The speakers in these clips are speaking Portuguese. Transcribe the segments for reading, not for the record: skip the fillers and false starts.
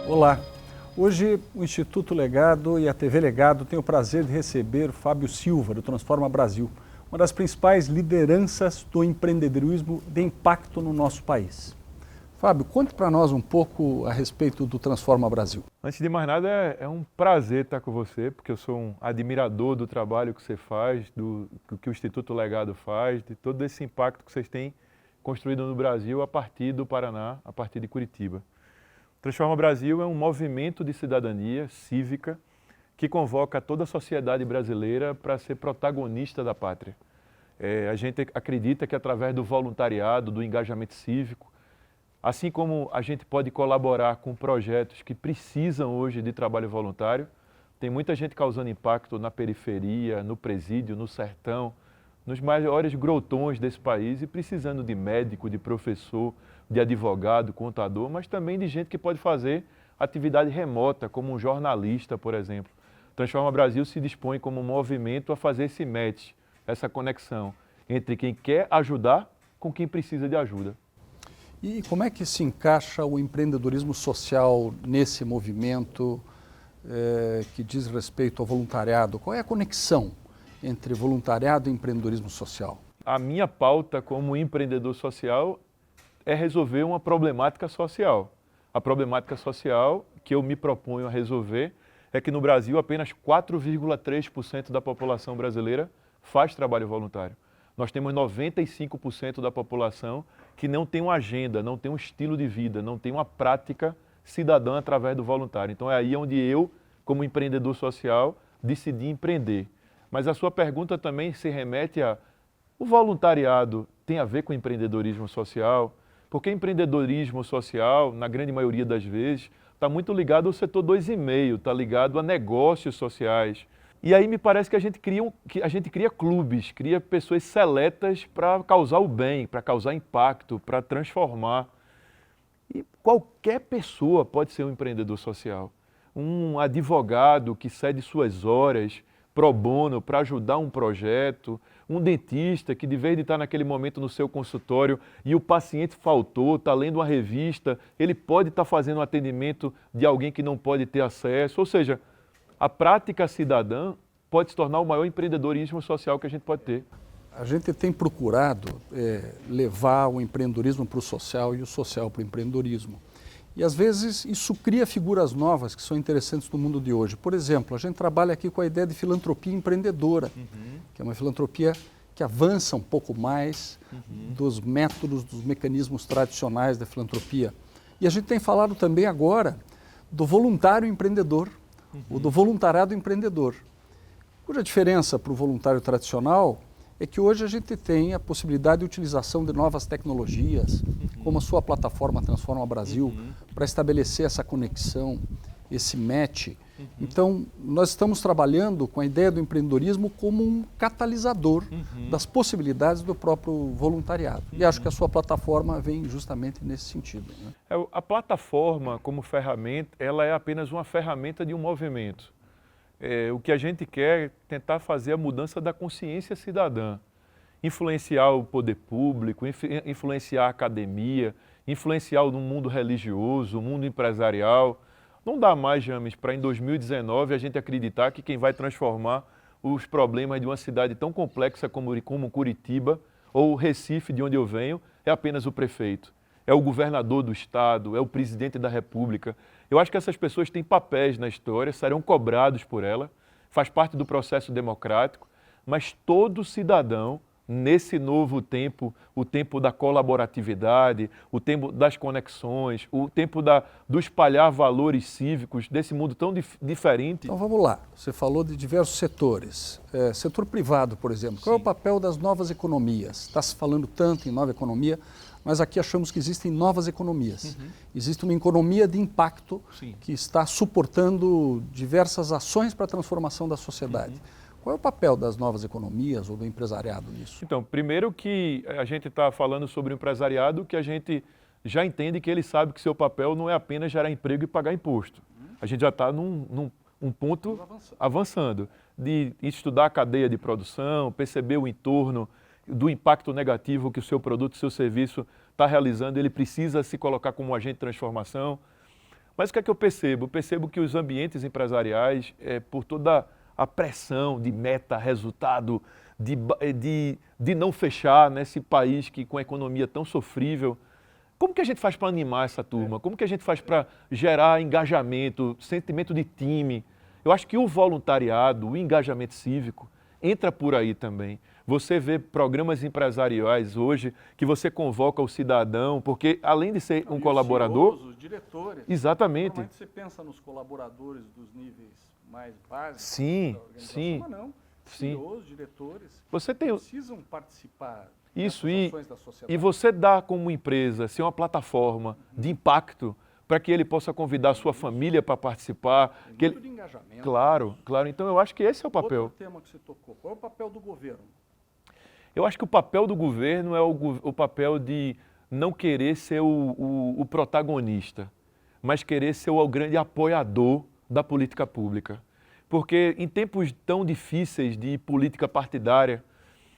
Olá, hoje o Instituto Legado e a TV Legado têm o prazer de receber o Fábio Silva, do Transforma Brasil, uma das principais lideranças do empreendedorismo de impacto no nosso país. Fábio, conte para nós um pouco a respeito do Transforma Brasil. Antes de mais nada, é um prazer estar com você, porque eu sou um admirador do trabalho que você faz, do que o Instituto Legado faz, de todo esse impacto que vocês têm construído no Brasil a partir do Paraná, a partir de Curitiba. Transforma Brasil é um movimento de cidadania cívica que convoca toda a sociedade brasileira para ser protagonista da pátria. A gente acredita que através do voluntariado, do engajamento cívico, assim como a gente pode colaborar com projetos que precisam hoje de trabalho voluntário, tem muita gente causando impacto na periferia, no presídio, no sertão, nos maiores grotões desse país e precisando de médico, de professor, de advogado, contador, mas também de gente que pode fazer atividade remota, como um jornalista, por exemplo. Transforma Brasil se dispõe como movimento a fazer esse match, essa conexão entre quem quer ajudar com quem precisa de ajuda. E como é que se encaixa o empreendedorismo social nesse movimento que diz respeito ao voluntariado? Qual é a conexão entre voluntariado e empreendedorismo social? A minha pauta como empreendedor social é resolver uma problemática social. A problemática social que eu me proponho a resolver é que no Brasil apenas 4,3% da população brasileira faz trabalho voluntário. Nós temos 95% da população que não tem uma agenda, não tem um estilo de vida, não tem uma prática cidadã através do voluntário. Então é aí onde eu, como empreendedor social, decidi empreender. Mas a sua pergunta também se remete a: o voluntariado tem a ver com empreendedorismo social? Porque empreendedorismo social, na grande maioria das vezes, está muito ligado ao setor 2,5, está ligado a negócios sociais. E aí me parece que a gente cria clubes, cria pessoas seletas para causar o bem, para causar impacto, para transformar. E qualquer pessoa pode ser um empreendedor social. Um advogado que cede suas horas pro bono para ajudar um projeto, um dentista que, de vez de estar naquele momento no seu consultório e o paciente faltou, está lendo uma revista, ele pode estar fazendo um atendimento de alguém que não pode ter acesso. Ou seja, a prática cidadã pode se tornar o maior empreendedorismo social que a gente pode ter. A gente tem procurado levar o empreendedorismo para o social e o social para o empreendedorismo. E às vezes isso cria figuras novas que são interessantes no mundo de hoje. Por exemplo, a gente trabalha aqui com a ideia de filantropia empreendedora, que é uma filantropia que avança um pouco mais dos métodos, dos mecanismos tradicionais da filantropia. E a gente tem falado também agora do voluntário empreendedor, ou do voluntariado empreendedor. Cuja diferença para o voluntário tradicional é que hoje a gente tem a possibilidade de utilização de novas tecnologias, como a sua plataforma Transforma Brasil, para estabelecer essa conexão, esse match. Então, nós estamos trabalhando com a ideia do empreendedorismo como um catalisador das possibilidades do próprio voluntariado. E acho que a sua plataforma vem justamente nesse sentido, né? A plataforma, como ferramenta, ela é apenas uma ferramenta de um movimento. O que a gente quer é tentar fazer a mudança da consciência cidadã, influenciar o poder público, influenciar a academia, influenciar o mundo religioso, o mundo empresarial. Não dá mais, James, para em 2019 a gente acreditar que quem vai transformar os problemas de uma cidade tão complexa como Curitiba ou Recife, de onde eu venho, é apenas o prefeito. É o governador do estado, é o presidente da república. Eu acho que essas pessoas têm papéis na história, serão cobrados por ela, faz parte do processo democrático, mas todo cidadão, nesse novo tempo, o tempo da colaboratividade, o tempo das conexões, o tempo do espalhar valores cívicos desse mundo tão diferente. Então vamos lá, você falou de diversos setores. Setor privado, por exemplo, qual é o papel das novas economias? Está se falando tanto em nova economia, mas aqui achamos que existem novas economias. Existe uma economia de impacto que está suportando diversas ações para a transformação da sociedade. Qual é o papel das novas economias ou do empresariado nisso? Então, primeiro que a gente está falando sobre o empresariado, que a gente já entende que ele sabe que seu papel não é apenas gerar emprego e pagar imposto. A gente já está num ponto avançando, de estudar a cadeia de produção, perceber o entorno, do impacto negativo que o seu produto, o seu serviço está realizando, ele precisa se colocar como um agente de transformação. Mas o que é que eu percebo? Eu percebo que os ambientes empresariais, por toda a pressão de meta, resultado, de não fechar nesse país que com a economia tão sofrível, como que a gente faz para animar essa turma? Como que a gente faz para gerar engajamento, sentimento de time? Eu acho que o voluntariado, o engajamento cívico, entra por aí também. Você vê programas empresariais hoje que você convoca o cidadão, porque além de ser um colaborador... Os diretores. Exatamente. Normalmente você pensa nos colaboradores dos níveis mais básicos Sim, da organização, sim. mas não. Sim. Os diretores Você tem... precisam participar Isso, das ações da sociedade. e você dá como empresa, ser uma plataforma de impacto para que ele possa convidar a sua família para participar. Tem muito de engajamento. Claro, claro. Então eu acho que esse é o papel. Outro tema que você tocou, qual é o papel do governo? Eu acho que o papel do governo é o papel de não querer ser o protagonista, mas querer ser o grande apoiador da política pública. Porque em tempos tão difíceis de política partidária,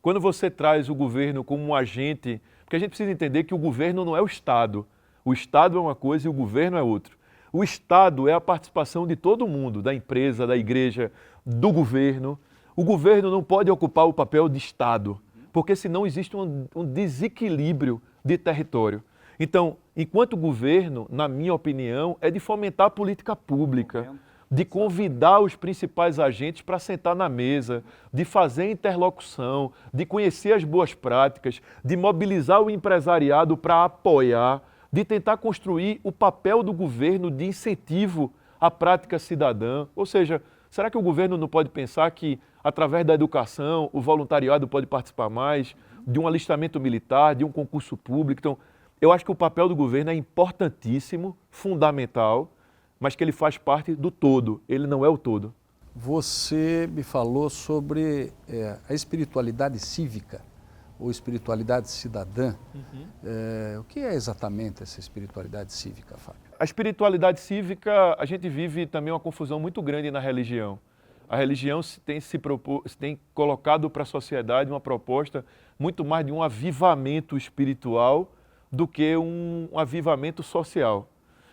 quando você traz o governo como um agente, porque a gente precisa entender que o governo não é o Estado. O Estado é uma coisa e o governo é outra. O Estado é a participação de todo mundo, da empresa, da igreja, do governo. O governo não pode ocupar o papel de Estado, porque senão existe um desequilíbrio de território. Então, enquanto governo, na minha opinião, é de fomentar a política pública, de convidar os principais agentes para sentar na mesa, de fazer interlocução, de conhecer as boas práticas, de mobilizar o empresariado para apoiar, de tentar construir o papel do governo de incentivo à prática cidadã. Ou seja, será que o governo não pode pensar que, através da educação, o voluntariado pode participar mais, de um alistamento militar, de um concurso público? Então, eu acho que o papel do governo é importantíssimo, fundamental, mas que ele faz parte do todo, ele não é o todo. Você me falou sobre a espiritualidade cívica ou espiritualidade cidadã. O que é exatamente essa espiritualidade cívica, Fábio? A espiritualidade cívica, a gente vive também uma confusão muito grande na religião. A religião tem colocado para a sociedade uma proposta muito mais de um avivamento espiritual do que um avivamento social.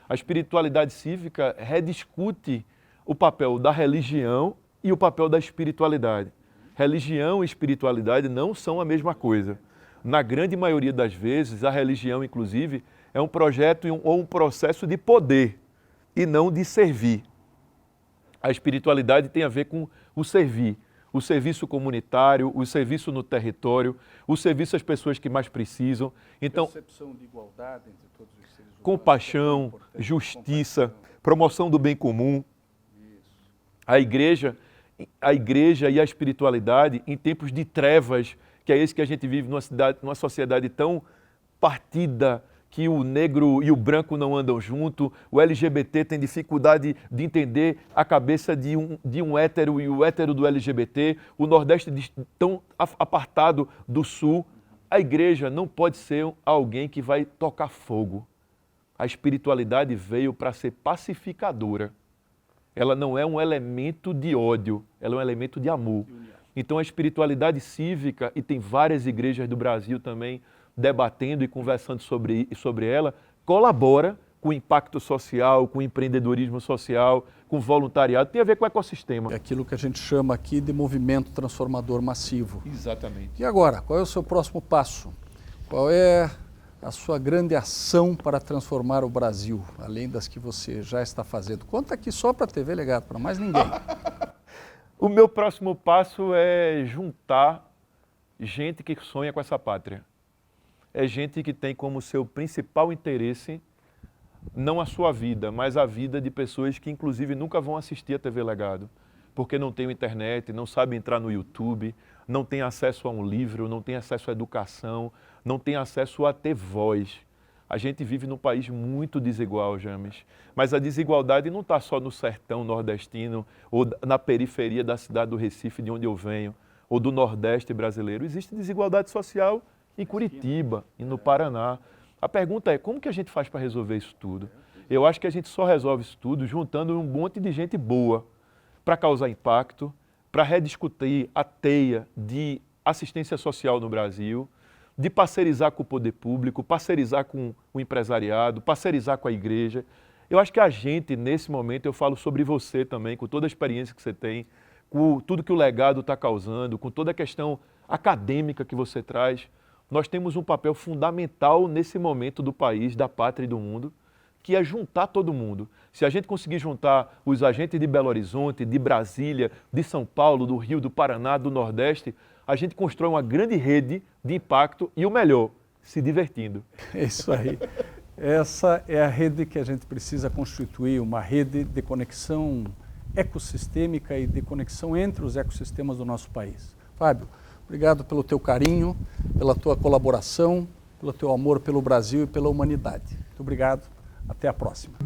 A espiritualidade cívica rediscute o papel da religião e o papel da espiritualidade. Religião e espiritualidade não são a mesma coisa. Na grande maioria das vezes, a religião, inclusive, é um projeto ou um processo de poder e não de servir. A espiritualidade tem a ver com o servir, o serviço comunitário, o serviço no território, o serviço às pessoas que mais precisam. Então, percepção de igualdade entre todos os seres humanos. Compaixão, justiça, promoção do bem comum. A igreja e a espiritualidade em tempos de trevas, que é esse que a gente vive numa sociedade tão partida, que o negro e o branco não andam junto, o LGBT tem dificuldade de entender a cabeça de um hétero e o hétero do LGBT, o Nordeste tão apartado do Sul. A igreja não pode ser alguém que vai tocar fogo. A espiritualidade veio para ser pacificadora. Ela não é um elemento de ódio, ela é um elemento de amor. Então a espiritualidade cívica, e tem várias igrejas do Brasil também debatendo e conversando sobre ela, colabora com o impacto social, com o empreendedorismo social, com o voluntariado, tem a ver com o ecossistema. É aquilo que a gente chama aqui de movimento transformador massivo. Exatamente. E agora, qual é o seu próximo passo? Qual é a sua grande ação para transformar o Brasil, além das que você já está fazendo? Conta aqui só para a TV Legado, para mais ninguém. O meu próximo passo é juntar gente que sonha com essa pátria. É gente que tem como seu principal interesse não a sua vida, mas a vida de pessoas que inclusive nunca vão assistir a TV Legado, porque não têm internet, não sabem entrar no YouTube, não têm acesso a um livro, não têm acesso à educação, não têm acesso a ter voz. A gente vive num país muito desigual, James, mas a desigualdade não está só no sertão nordestino ou na periferia da cidade do Recife, de onde eu venho, ou do Nordeste brasileiro. Existe desigualdade social em Curitiba e no Paraná. A pergunta é, como que a gente faz para resolver isso tudo? Eu acho que a gente só resolve isso tudo juntando um monte de gente boa para causar impacto, para rediscutir a teia de assistência social no Brasil, de parcerizar com o poder público, parcerizar com o empresariado, parcerizar com a igreja. Eu acho que a gente, nesse momento, eu falo sobre você também, com toda a experiência que você tem, com tudo que o legado está causando, com toda a questão acadêmica que você traz, nós temos um papel fundamental nesse momento do país, da pátria e do mundo, que é juntar todo mundo. Se a gente conseguir juntar os agentes de Belo Horizonte, de Brasília, de São Paulo, do Rio, do Paraná, do Nordeste, a gente constrói uma grande rede de impacto e o melhor, se divertindo. É isso aí. Essa é a rede que a gente precisa constituir, uma rede de conexão ecossistêmica e de conexão entre os ecossistemas do nosso país. Fábio, obrigado pelo teu carinho, pela tua colaboração, pelo teu amor pelo Brasil e pela humanidade. Muito obrigado. Até a próxima.